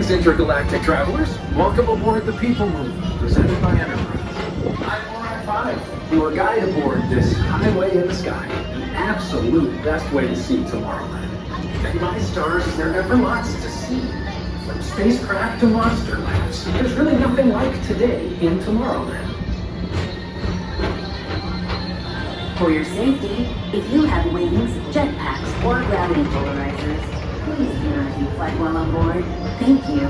Greetings, intergalactic travelers. Welcome aboard the Peoplemover, presented by Enterprise. I'm Morak 5, your guide aboard this highway in the sky, the absolute best way to see Tomorrowland. And my stars, there are ever lots to see. From spacecraft to monster labs, there's really nothing like today in Tomorrowland. For your safety, if you have wings, jetpacks, or gravity polarizers, please do not deflect while on board. Thank you.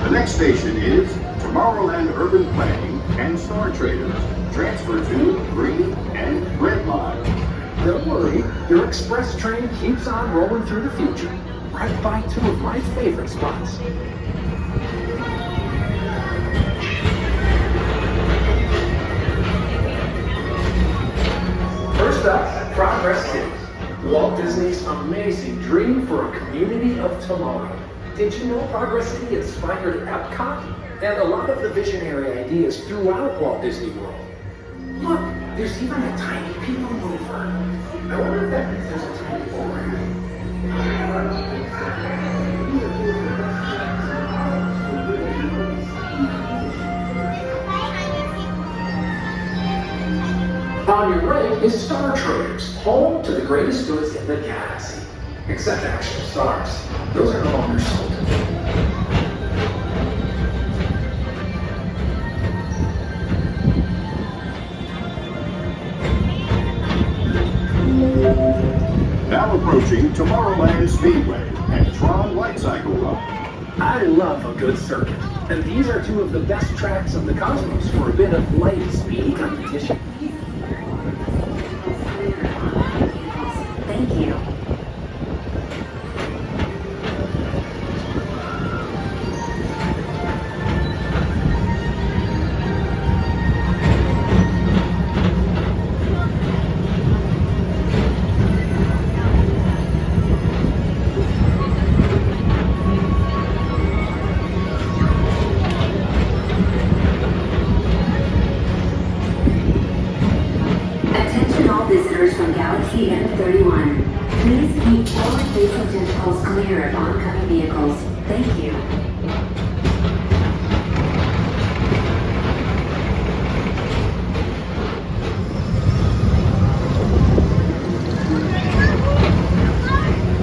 The next station is Tomorrowland Urban Planning and Star Traders. Transfer to green and red line. Don't worry, your express train keeps on rolling through the future, right by two of my favorite spots. First up, Progress City, Walt Disney's amazing dream for a community of tomorrow. Did you know Progress City inspired Epcot? And a lot of the visionary ideas throughout Walt Disney World. Look, there's even a tiny Peoplemover. I wonder if that means there's a tiny On your right is Star Traders, home to the greatest goods in the galaxy. Except actual stars. Those are no longer sold. Now approaching Tomorrowland Speedway and Tron Light Cycle Run. I love a good circuit, and these are two of the best tracks of the cosmos for a bit of light speed competition. Thank you. Visitors from Galaxy N31, please keep forward-facing tentacles clear of oncoming vehicles. Thank you.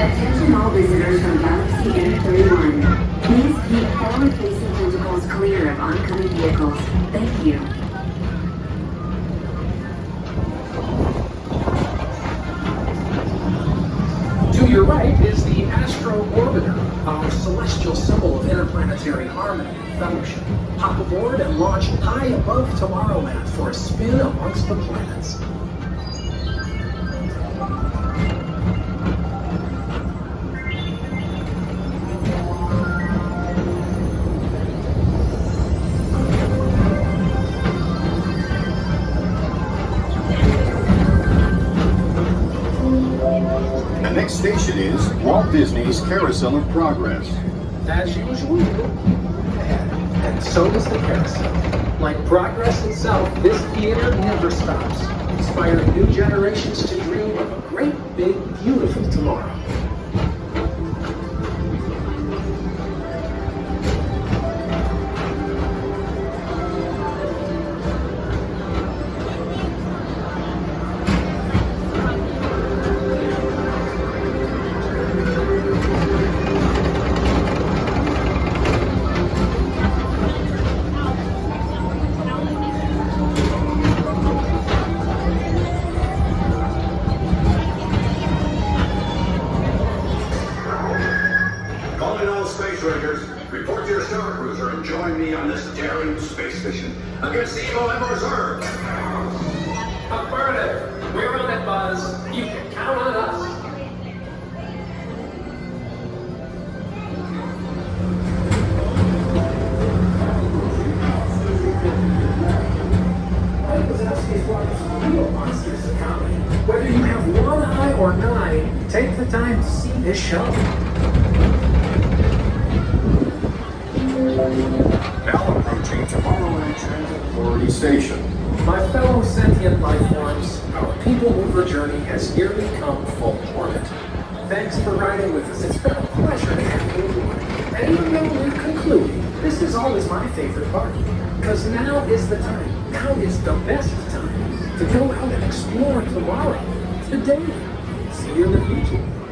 Attention all visitors from Galaxy N31, please keep forward-facing tentacles clear of oncoming vehicles. Thank you. To your right is the Astro Orbiter, our celestial symbol of interplanetary harmony and fellowship. Hop aboard and launch high above Tomorrowland for a spin amongst the planets. The next station is Walt Disney's Carousel of Progress. As usual, and so does the carousel. Like progress itself, this theater never stops, inspiring new generations to dream of a great, big, beautiful tomorrow. Report to your star cruiser and join me on this daring space mission against the evil Emperor's Earth. Affirmative. We're on it, Buzz. You can count on us. Whether you have one eye or nine, take the time to see this show. Now approaching Tomorrowland Transit Authority Station. My fellow sentient life forms, our Peoplemover journey has nearly come full orbit. Thanks for riding with us. It's been a pleasure to have you aboard. And even though we're concluding, this is always my favorite part. Because now is the time. Now is the best time to go out and explore tomorrow. Today. See you in the future.